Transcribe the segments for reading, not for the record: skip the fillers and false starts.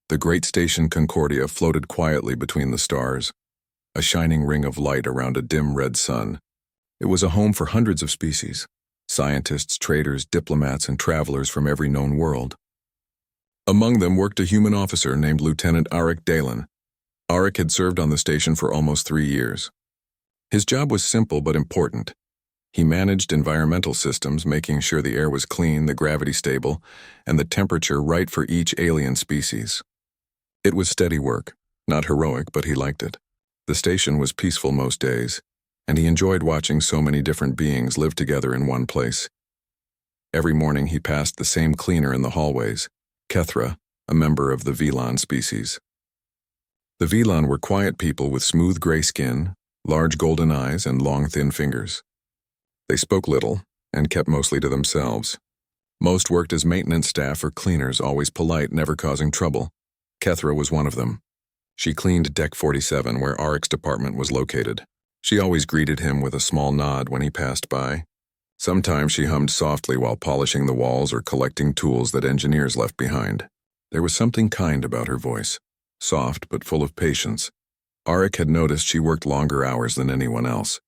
The great station Concordia floated quietly between the stars, a shining ring of light around a dim red sun. It was a home for hundreds of species, scientists, traders, diplomats, and travelers from every known world. Among them worked a human officer named Lieutenant Arik Dalen. Arik had served on the station for almost 3 years. His job was simple but important. He managed environmental systems, making sure the air was clean, the gravity stable, and the temperature right for each alien species. It was steady work, not heroic, but he liked it. The station was peaceful most days, and he enjoyed watching so many different beings live together in one place. Every morning he passed the same cleaner in the hallways, Kethra, a member of the Velan species. The Velan were quiet people with smooth gray skin, large golden eyes, and long thin fingers. They spoke little and kept mostly to themselves. Most worked as maintenance staff or cleaners, always polite, never causing trouble. Kethra was one of them. She cleaned Deck 47, where Arik's department was located. She always greeted him with a small nod when he passed by. Sometimes she hummed softly while polishing the walls or collecting tools that engineers left behind. There was something kind about her voice, soft but full of patience. Arik had noticed she worked longer hours than anyone else.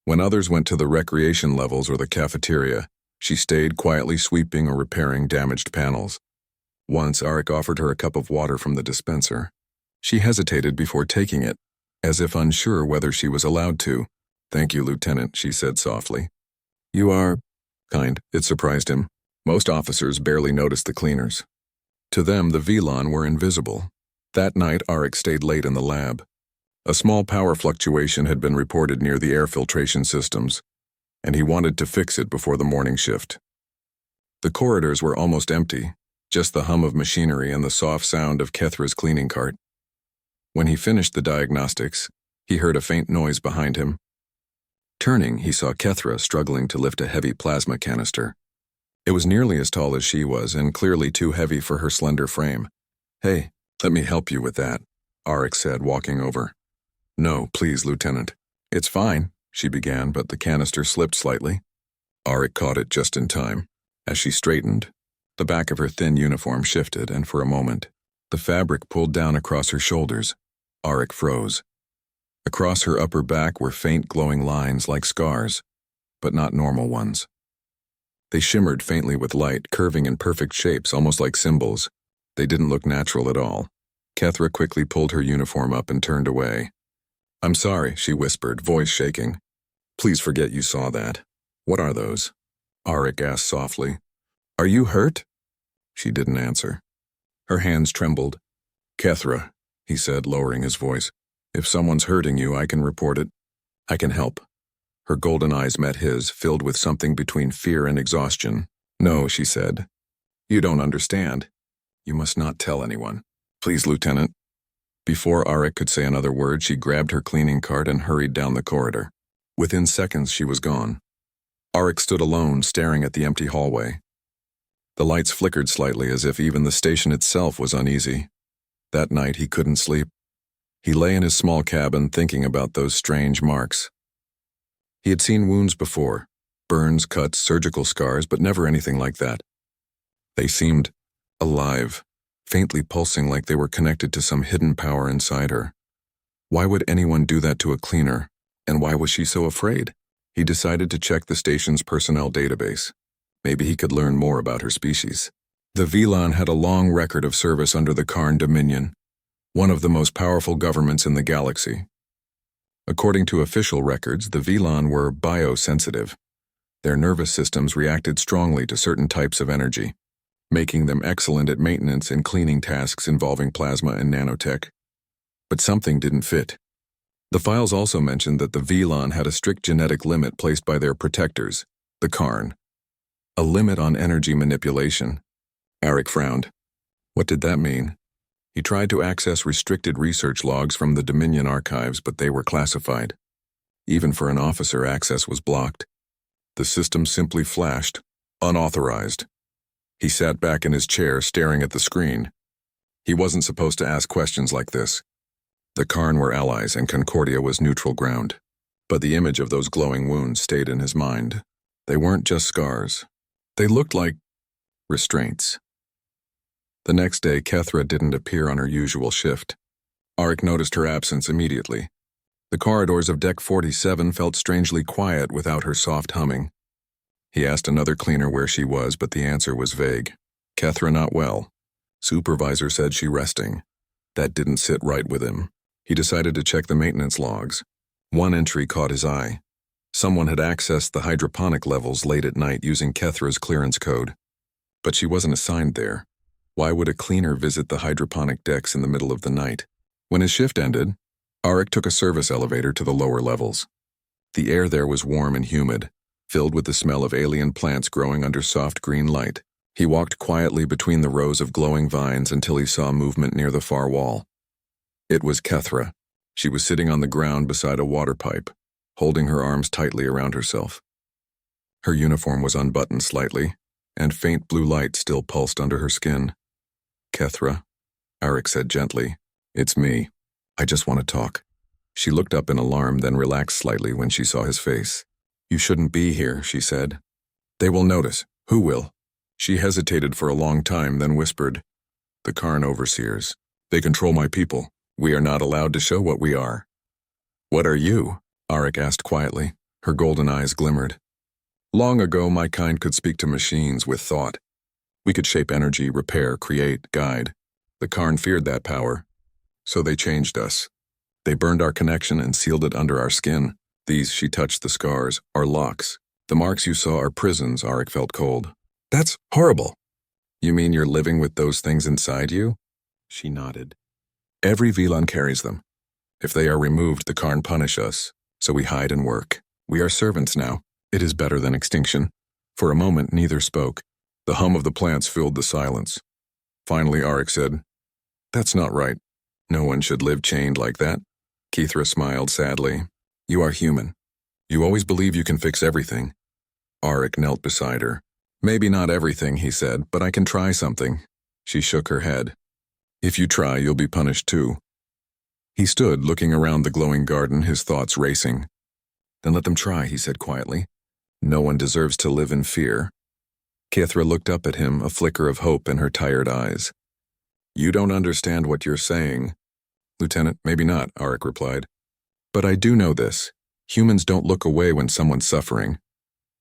When others went to the recreation levels or the cafeteria, she stayed quietly sweeping or repairing damaged panels. Once, Arik offered her a cup of water from the dispenser. She hesitated before taking it, as if unsure whether she was allowed to. "Thank you, Lieutenant," she said softly. "You are kind." It surprised him. Most officers barely noticed the cleaners. To them, the Velan were invisible. That night, Arik stayed late in the lab. A small power fluctuation had been reported near the air filtration systems, and he wanted to fix it before the morning shift. The corridors were almost empty, just the hum of machinery and the soft sound of Kethra's cleaning cart. When he finished the diagnostics, he heard a faint noise behind him. Turning, he saw Kethra struggling to lift a heavy plasma canister. It was nearly as tall as she was, and clearly too heavy for her slender frame. "Hey, let me help you with that," Arik said, walking over. "No, please, Lieutenant." "It's fine," she began, but the canister slipped slightly. Arik caught it just in time. As she straightened, the back of her thin uniform shifted, and for a moment, the fabric pulled down across her shoulders. Arik froze. Across her upper back were faint glowing lines like scars, but not normal ones. They shimmered faintly with light, curving in perfect shapes, almost like symbols. They didn't look natural at all. Kethra quickly pulled her uniform up and turned away. "I'm sorry," she whispered, voice shaking. "Please forget you saw that." "What are those?" Arik asked softly. "Are you hurt?" She didn't answer. Her hands trembled. "Kethra," he said, lowering his voice. "If someone's hurting you, I can report it. I can help." Her golden eyes met his, filled with something between fear and exhaustion. "No," she said. "You don't understand. You must not tell anyone." "Please, Lieutenant." Before Arik could say another word, she grabbed her cleaning cart and hurried down the corridor. Within seconds, she was gone. Arik stood alone, staring at the empty hallway. The lights flickered slightly, as if even the station itself was uneasy. That night, he couldn't sleep. He lay in his small cabin, thinking about those strange marks. He had seen wounds before, burns, cuts, surgical scars, but never anything like that. They seemed alive, faintly pulsing like they were connected to some hidden power inside her. Why would anyone do that to a cleaner, and why was she so afraid? He decided to check the station's personnel database. Maybe he could learn more about her species. The Velan had a long record of service under the Karn Dominion, one of the most powerful governments in the galaxy. According to official records, the Velan were biosensitive. Their nervous systems reacted strongly to certain types of energy, making them excellent at maintenance and cleaning tasks involving plasma and nanotech. But something didn't fit. The files also mentioned that the Velan had a strict genetic limit placed by their protectors, the Karn. A limit on energy manipulation. Arik frowned. What did that mean? He tried to access restricted research logs from the Dominion archives, but they were classified. Even for an officer, access was blocked. The system simply flashed, unauthorized. He sat back in his chair, staring at the screen. He wasn't supposed to ask questions like this. The Karn were allies, and Concordia was neutral ground. But the image of those glowing wounds stayed in his mind. They weren't just scars. They looked like restraints. The next day, Kethra didn't appear on her usual shift. Auric noticed her absence immediately. The corridors of Deck 47 felt strangely quiet without her soft humming. He asked another cleaner where she was, but the answer was vague. Kethra not well. Supervisor said she resting. That didn't sit right with him. He decided to check the maintenance logs. One entry caught his eye. Someone had accessed the hydroponic levels late at night using Kethra's clearance code. But she wasn't assigned there. Why would a cleaner visit the hydroponic decks in the middle of the night? When his shift ended, Auric took a service elevator to the lower levels. The air there was warm and humid, filled with the smell of alien plants growing under soft green light. He walked quietly between the rows of glowing vines until he saw movement near the far wall. It was Kethra. She was sitting on the ground beside a water pipe, holding her arms tightly around herself. Her uniform was unbuttoned slightly, and faint blue light still pulsed under her skin. "Kethra," Auric said gently, "it's me. I just want to talk." She looked up in alarm, then relaxed slightly when she saw his face. "You shouldn't be here," she said. "They will notice." "Who will?" She hesitated for a long time, then whispered, "The Karn overseers. They control my people. We are not allowed to show what we are." "What are you?" Auric asked quietly. Her golden eyes glimmered. "Long ago, my kind could speak to machines with thought. We could shape energy, repair, create, guide. The Karn feared that power, so they changed us. They burned our connection and sealed it under our skin. These," she touched the scars, "are locks. The marks you saw are prisons." Auric felt cold. "That's horrible." "You mean you're living with those things inside you?" She nodded. "Every VLAN carries them. If they are removed, the Karn punish us, so we hide and work. We are servants now. It is better than extinction." For a moment, neither spoke. The hum of the plants filled the silence. Finally, Auric said, "That's not right. No one should live chained like that." Kethra smiled sadly. "You are human. You always believe you can fix everything." Auric knelt beside her. "Maybe not everything," he said, "but I can try something." She shook her head. "If you try, you'll be punished too." He stood, looking around the glowing garden, his thoughts racing. "Then let them try," he said quietly. "No one deserves to live in fear." Kethra looked up at him, a flicker of hope in her tired eyes. "You don't understand what you're saying." "Lieutenant, maybe not," Auric replied. "But I do know this. Humans don't look away when someone's suffering."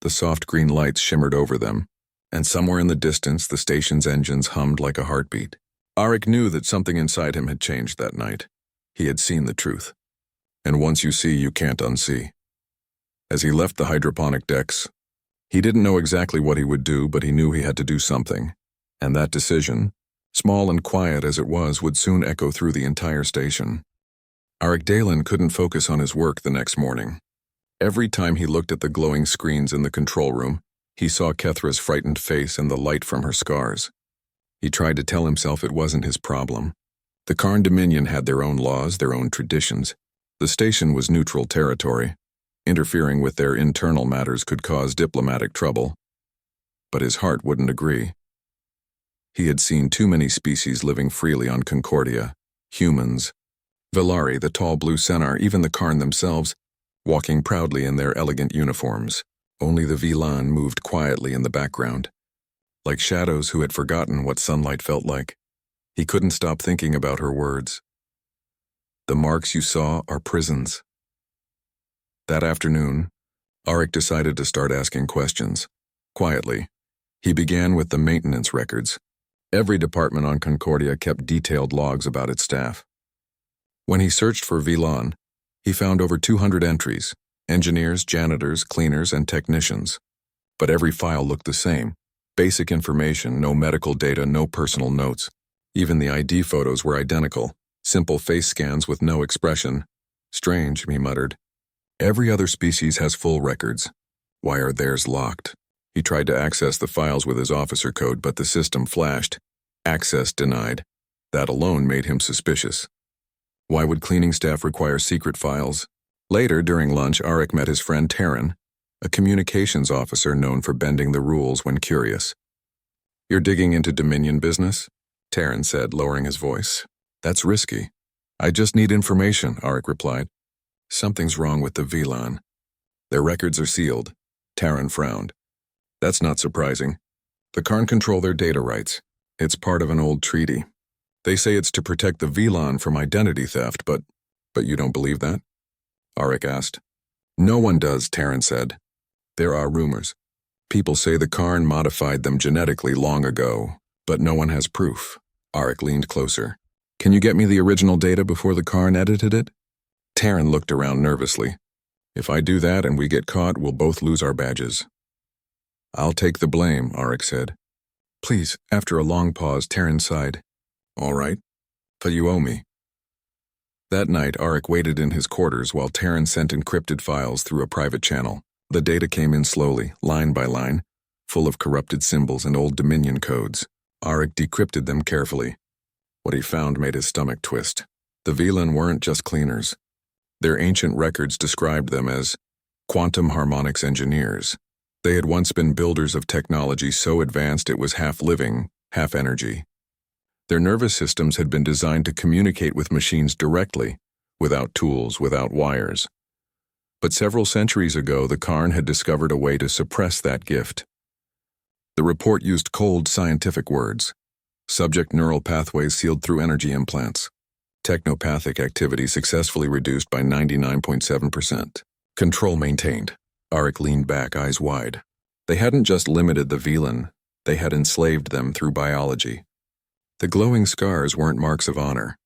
The soft green lights shimmered over them, and somewhere in the distance the station's engines hummed like a heartbeat. Auric knew that something inside him had changed that night. He had seen the truth. And once you see, you can't unsee. As he left the hydroponic decks, he didn't know exactly what he would do, but he knew he had to do something. And that decision, small and quiet as it was, would soon echo through the entire station. Auric Dalen couldn't focus on his work the next morning. Every time he looked at the glowing screens in the control room, he saw Kethra's frightened face and the light from her scars. He tried to tell himself it wasn't his problem. The Karn Dominion had their own laws, their own traditions. The station was neutral territory. Interfering with their internal matters could cause diplomatic trouble. But his heart wouldn't agree. He had seen too many species living freely on Concordia. Humans, Velari, the tall blue Senar, even the Karn themselves, walking proudly in their elegant uniforms. Only the VLAN moved quietly in the background, like shadows who had forgotten what sunlight felt like. He couldn't stop thinking about her words. "The marks you saw are prisons." That afternoon, Auric decided to start asking questions. Quietly, he began with the maintenance records. Every department on Concordia kept detailed logs about its staff. When he searched for VLAN, he found over 200 entries: engineers, janitors, cleaners, and technicians. But every file looked the same. Basic information, no medical data, no personal notes. Even the ID photos were identical. Simple face scans with no expression. "Strange," he muttered. "Every other species has full records. Why are theirs locked?" He tried to access the files with his officer code, but the system flashed. "Access denied." That alone made him suspicious. Why would cleaning staff require secret files? Later, during lunch, Auric met his friend Taryn, a communications officer known for bending the rules when curious. "You're digging into Dominion business?" Taryn said, lowering his voice. "That's risky." "I just need information," Auric replied. "Something's wrong with the VLAN. Their records are sealed." Taryn frowned. "That's not surprising. The Karn control their data rights. It's part of an old treaty. They say it's to protect the Velan from identity theft, but you don't believe that? Auric asked. No one does, Terran said. There are rumors. People say the Karn modified them genetically long ago, but no one has proof. Auric leaned closer. Can you get me the original data before the Karn edited it? Terran looked around nervously. If I do that and we get caught, we'll both lose our badges. I'll take the blame, Auric said. Please, after a long pause, Terran sighed. All right, but you owe me. That night, Auric waited in his quarters while Terran sent encrypted files through a private channel. The data came in slowly, line by line, full of corrupted symbols and old Dominion codes. Auric decrypted them carefully. What he found made his stomach twist. The Velan weren't just cleaners. Their ancient records described them as quantum harmonics engineers. They had once been builders of technology so advanced it was half living, half energy. Their nervous systems had been designed to communicate with machines directly, without tools, without wires. But several centuries ago, the Karn had discovered a way to suppress that gift. The report used cold scientific words. Subject neural pathways sealed through energy implants. Technopathic activity successfully reduced by 99.7%. Control maintained. Auric leaned back, eyes wide. They hadn't just limited the Velan, they had enslaved them through biology. The glowing scars weren't marks of honor.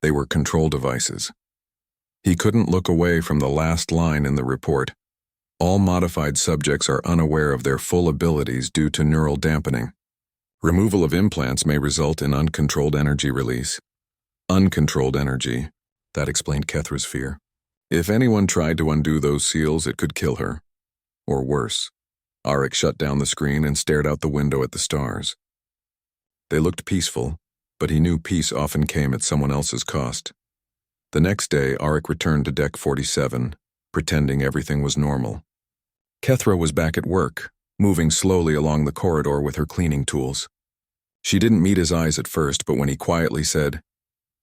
They were control devices. He couldn't look away from the last line in the report. All modified subjects are unaware of their full abilities due to neural dampening. Removal of implants may result in uncontrolled energy release. Uncontrolled energy, that explained Kethra's fear. If anyone tried to undo those seals, it could kill her. Or worse. Auric shut down the screen and stared out the window at the stars. They looked peaceful, but he knew peace often came at someone else's cost. The next day, Auric returned to Deck 47, pretending everything was normal. Kethra was back at work, moving slowly along the corridor with her cleaning tools. She didn't meet his eyes at first, but when he quietly said,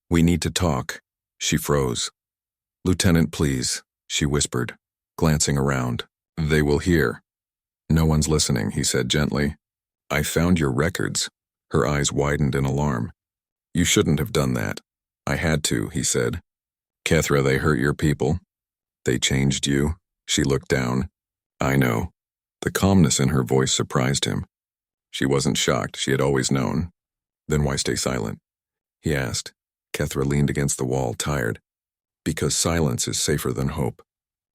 "We need to talk," she froze. "Lieutenant, please," she whispered, glancing around. "They will hear." "No one's listening," he said gently. "I found your records." Her eyes widened in alarm. "You shouldn't have done that." "I had to," he said. "Kethra, they hurt your people. They changed you." She looked down. "I know." The calmness in her voice surprised him. She wasn't shocked, she had always known. "Then why stay silent?" he asked. Kethra leaned against the wall, tired. "Because silence is safer than hope.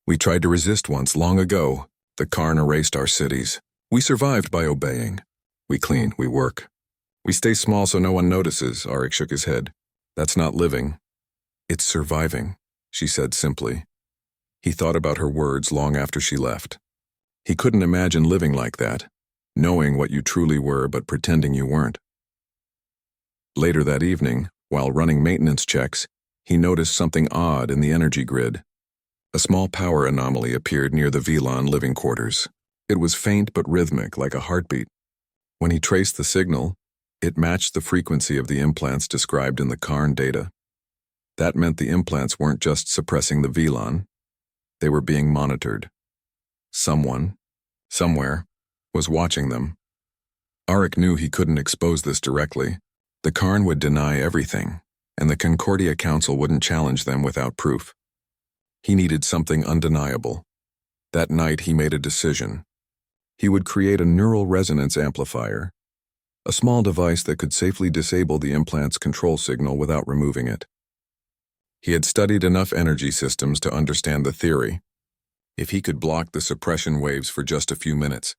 We tried to resist once, long ago. The Karn erased our cities. We survived by obeying. We clean, we work. We stay small so no one notices," Auric shook his head. "That's not living. It's surviving," she said simply. He thought about her words long after she left. He couldn't imagine living like that, knowing what you truly were but pretending you weren't. Later that evening, while running maintenance checks, he noticed something odd in the energy grid. A small power anomaly appeared near the Velan living quarters. It was faint but rhythmic, like a heartbeat. When he traced the signal, it matched the frequency of the implants described in the Karn data. That meant the implants weren't just suppressing the Velan. They were being monitored. Someone, somewhere, was watching them. Auric knew he couldn't expose this directly. The Karn would deny everything, and the Concordia Council wouldn't challenge them without proof. He needed something undeniable. That night he made a decision. He would create a neural resonance amplifier, a small device that could safely disable the implant's control signal without removing it. He had studied enough energy systems to understand the theory. If he could block the suppression waves for just a few minutes,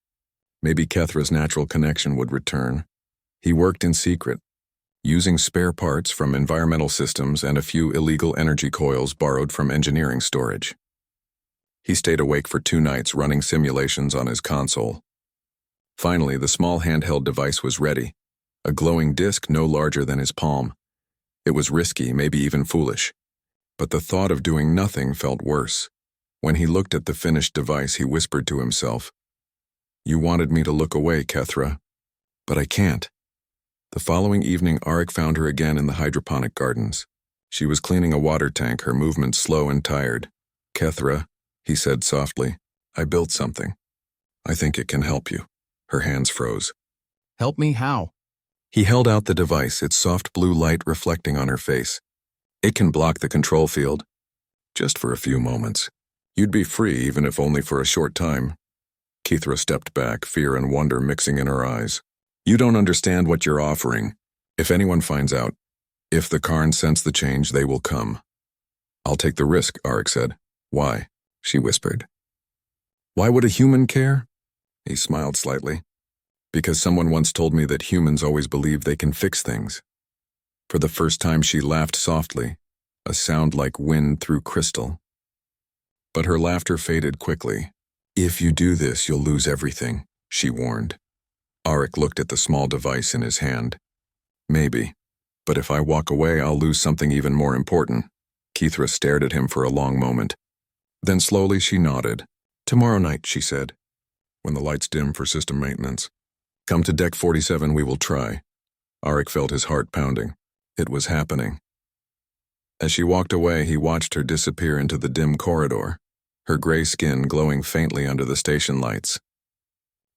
maybe Kethra's natural connection would return. He worked in secret, using spare parts from environmental systems and a few illegal energy coils borrowed from engineering storage. He stayed awake for 2 nights running simulations on his console. Finally, the small handheld device was ready, a glowing disc no larger than his palm. It was risky, maybe even foolish, but the thought of doing nothing felt worse. When he looked at the finished device, he whispered to himself, "You wanted me to look away, Kethra, but I can't." The following evening, Auric found her again in the hydroponic gardens. She was cleaning a water tank, her movements slow and tired. "Kethra," he said softly, "I built something. I think it can help you." Her hands froze. "Help me how?" He held out the device, its soft blue light reflecting on her face. "It can block the control field. Just for a few moments. You'd be free even if only for a short time." Kithra stepped back, fear and wonder mixing in her eyes. "You don't understand what you're offering. If anyone finds out, if the Karn sense the change, they will come." "I'll take the risk," Arik said. "Why?" she whispered. "Why would a human care?" He smiled slightly. "Because someone once told me that humans always believe they can fix things." For the first time she laughed softly, a sound like wind through crystal. But her laughter faded quickly. "If you do this, you'll lose everything," she warned. Arik looked at the small device in his hand. "Maybe. But if I walk away, I'll lose something even more important." Kithra stared at him for a long moment. Then slowly she nodded. "Tomorrow night," she said, when the lights dim for system maintenance. "Come to Deck 47, we will try." Arik felt his heart pounding. It was happening. As she walked away, he watched her disappear into the dim corridor, her gray skin glowing faintly under the station lights.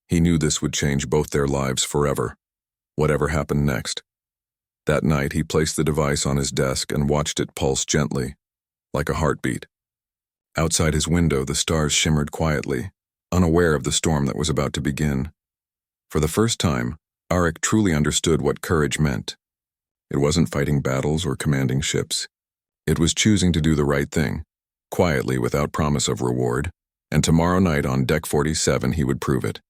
He knew this would change both their lives forever, whatever happened next. That night, he placed the device on his desk and watched it pulse gently, like a heartbeat. Outside his window, the stars shimmered quietly, unaware of the storm that was about to begin. For the first time, Arik truly understood what courage meant. It wasn't fighting battles or commanding ships. It was choosing to do the right thing, quietly without promise of reward, and tomorrow night on Deck 47 he would prove it.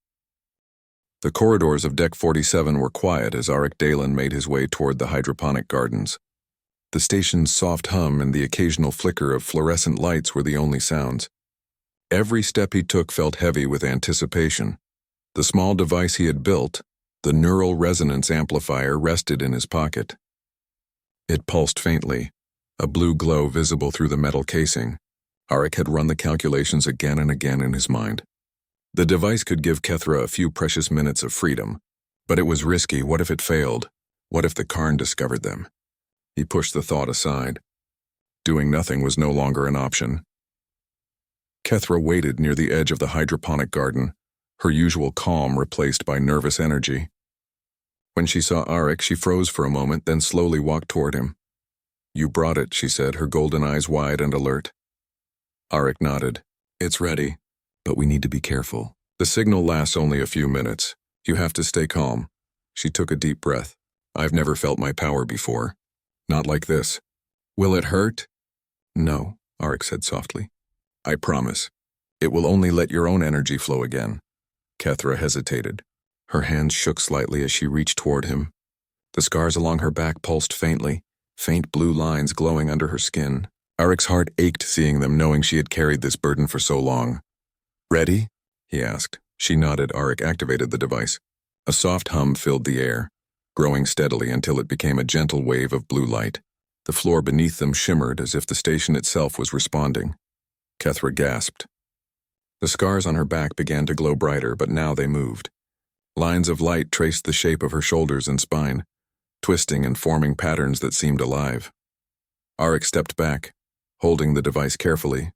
The corridors of Deck 47 were quiet as Arik Dalen made his way toward the hydroponic gardens. The station's soft hum and the occasional flicker of fluorescent lights were the only sounds. Every step he took felt heavy with anticipation. The small device he had built, the neural resonance amplifier, rested in his pocket. It pulsed faintly, a blue glow visible through the metal casing. Arik had run the calculations again and again in his mind. The device could give Kethra a few precious minutes of freedom, but it was risky. What if it failed? What if the Karn discovered them? He pushed the thought aside. Doing nothing was no longer an option. Kethra waited near the edge of the hydroponic garden, her usual calm replaced by nervous energy. When she saw Arik, she froze for a moment, then slowly walked toward him. "You brought it," she said, her golden eyes wide and alert. Arik nodded. "It's ready, but we need to be careful. The signal lasts only a few minutes. You have to stay calm." She took a deep breath. "I've never felt my power before. Not like this." "Will it hurt?" "No," Arik said softly. "I promise. It will only let your own energy flow again." Kethra hesitated. Her hands shook slightly as she reached toward him. The scars along her back pulsed faintly, faint blue lines glowing under her skin. Arik's heart ached seeing them, knowing she had carried this burden for so long. "Ready?" he asked. She nodded. Arik activated the device. A soft hum filled the air, growing steadily until it became a gentle wave of blue light. The floor beneath them shimmered as if the station itself was responding. Kethra gasped. The scars on her back began to glow brighter, but now they moved. Lines of light traced the shape of her shoulders and spine, twisting and forming patterns that seemed alive. Arik stepped back, holding the device carefully.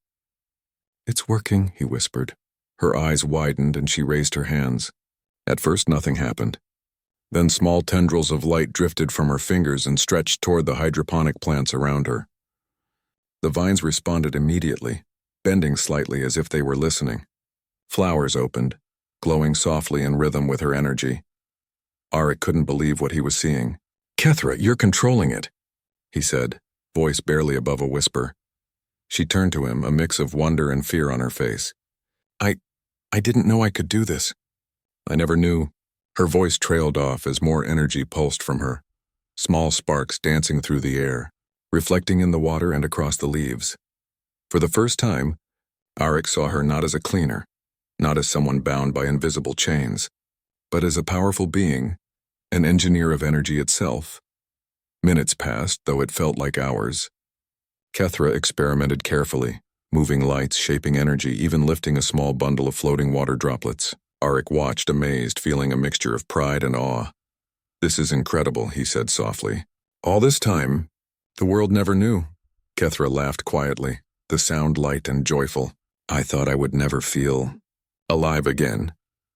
"It's working," he whispered. Her eyes widened and she raised her hands. At first nothing happened. Then small tendrils of light drifted from her fingers and stretched toward the hydroponic plants around her. The vines responded immediately, bending slightly as if they were listening. Flowers opened, glowing softly in rhythm with her energy. Arik couldn't believe what he was seeing. "Kethra, you're controlling it," he said, voice barely above a whisper. She turned to him, a mix of wonder and fear on her face. I didn't know I could do this." "I never knew." Her voice trailed off as more energy pulsed from her, small sparks dancing through the air, reflecting in the water and across the leaves. For the first time, Arik saw her not as a cleaner, not as someone bound by invisible chains, but as a powerful being, an engineer of energy itself. Minutes passed, though it felt like hours. Kethra experimented carefully, moving lights, shaping energy, even lifting a small bundle of floating water droplets. Arik watched, amazed, feeling a mixture of pride and awe. "This is incredible," he said softly. "All this time, the world never knew." Kethra laughed quietly, the sound light and joyful. "I thought I would never feel alive again."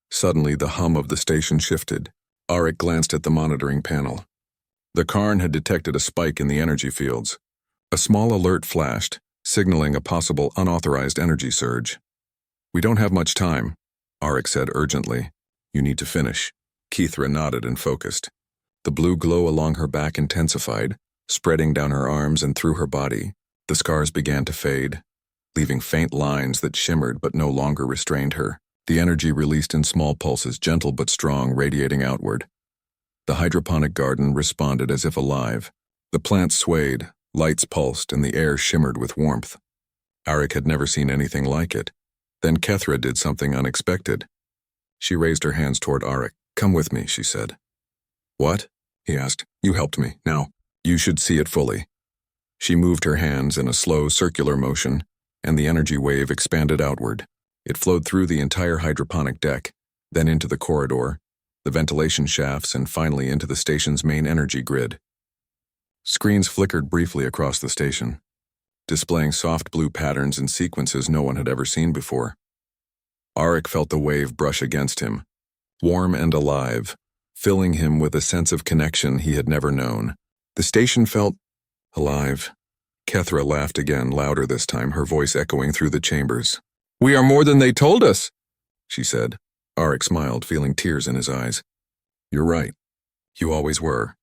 Suddenly, the hum of the station shifted. Auric glanced at the monitoring panel. The Karn had detected a spike in the energy fields. A small alert flashed, signaling a possible unauthorized energy surge. "We don't have much time," Auric said urgently. "You need to finish." Kethra nodded and focused. The blue glow along her back intensified, spreading down her arms and through her body. The scars began to fade, leaving faint lines that shimmered but no longer restrained her. The energy released in small pulses, gentle but strong, radiating outward. The hydroponic garden responded as if alive. The plants swayed, lights pulsed, and the air shimmered with warmth. Auric had never seen anything like it. Then Kethra did something unexpected. She raised her hands toward Auric. "Come with me," she said. "What?" he asked. "You helped me. Now, you should see it fully." She moved her hands in a slow, circular motion, and the energy wave expanded outward. It flowed through the entire hydroponic deck, then into the corridor, the ventilation shafts, and finally into the station's main energy grid. Screens flickered briefly across the station, displaying soft blue patterns and sequences no one had ever seen before. Auric felt the wave brush against him, warm and alive, filling him with a sense of connection he had never known. The station felt alive. Kethra laughed again, louder this time, her voice echoing through the chambers. "We are more than they told us," she said. Auric smiled, feeling tears in his eyes. "You're right. You always were."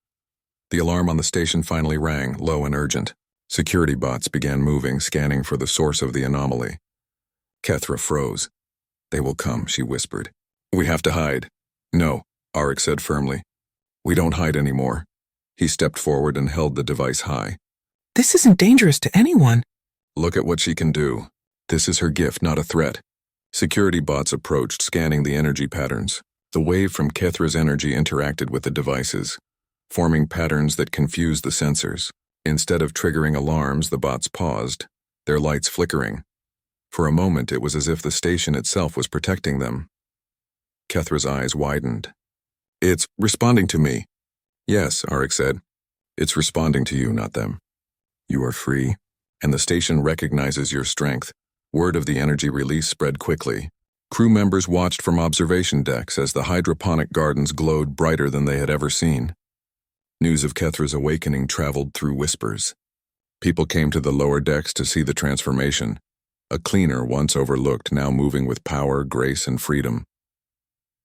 The alarm on the station finally rang, low and urgent. Security bots began moving, scanning for the source of the anomaly. Kethra froze. "They will come," she whispered. "We have to hide." "No," Auric said firmly. "We don't hide anymore." He stepped forward and held the device high. "This isn't dangerous to anyone." "Look at what she can do. This is her gift, not a threat." Security bots approached, scanning the energy patterns. The wave from Kethra's energy interacted with the devices, forming patterns that confused the sensors. Instead of triggering alarms, the bots paused, their lights flickering. For a moment, it was as if the station itself was protecting them. Kethra's eyes widened. "It's responding to me." "Yes," Auric said. "It's responding to you, not them. You are free, and the station recognizes your strength." Word of the energy release spread quickly. Crew members watched from observation decks as the hydroponic gardens glowed brighter than they had ever seen. News of Kethra's awakening traveled through whispers. People came to the lower decks to see the transformation. A cleaner, once overlooked, now moving with power, grace, and freedom.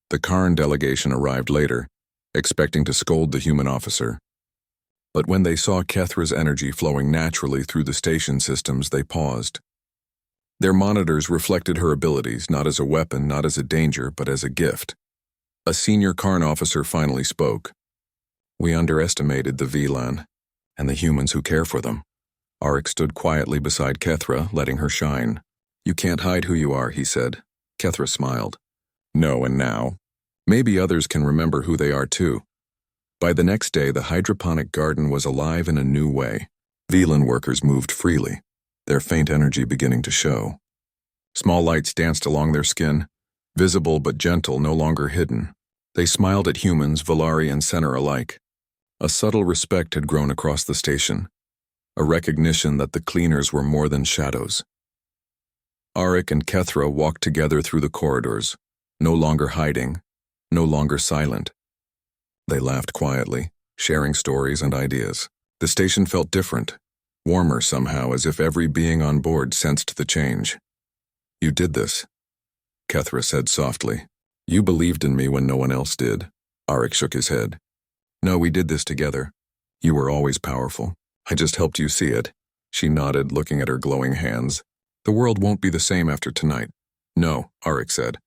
The Karn delegation arrived later, expecting to scold the human officer. But when they saw Kethra's energy flowing naturally through the station systems, they paused. Their monitors reflected her abilities, not as a weapon, not as a danger, but as a gift. A senior Karn officer finally spoke. "We underestimated the VLAN, and the humans who care for them." Auric stood quietly beside Kethra, letting her shine. "You can't hide who you are," he said. Kethra smiled. "No, and now? Maybe others can remember who they are too." By the next day, the hydroponic garden was alive in a new way. VLAN workers moved freely, their faint energy beginning to show. Small lights danced along their skin, visible but gentle, no longer hidden. They smiled at humans, Valari and Senner alike. A subtle respect had grown across the station, a recognition that the cleaners were more than shadows. Auric and Kethra walked together through the corridors, no longer hiding, no longer silent. They laughed quietly, sharing stories and ideas. The station felt different, warmer somehow, as if every being on board sensed the change. "You did this," Kethra said softly. "You believed in me when no one else did." Auric shook his head. "No, we did this together. You were always powerful. I just helped you see it." She nodded, looking at her glowing hands. "The world won't be the same after tonight." "No," Auric said.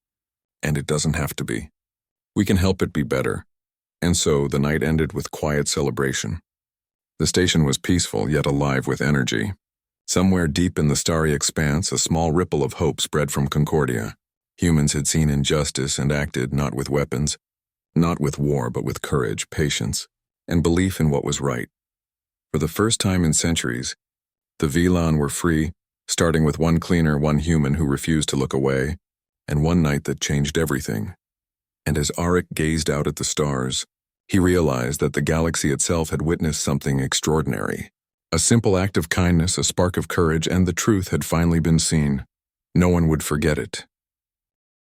"And it doesn't have to be. We can help it be better." And so the night ended with quiet celebration. The station was peaceful, yet alive with energy. Somewhere deep in the starry expanse, a small ripple of hope spread from Concordia. Humans had seen injustice and acted not with weapons, not with war, but with courage, patience, and belief in what was right. For the first time in centuries, the VLAN were free, starting with one cleaner, one human who refused to look away, and one night that changed everything. And as Auric gazed out at the stars, he realized that the galaxy itself had witnessed something extraordinary. A simple act of kindness, a spark of courage, and the truth had finally been seen. No one would forget it.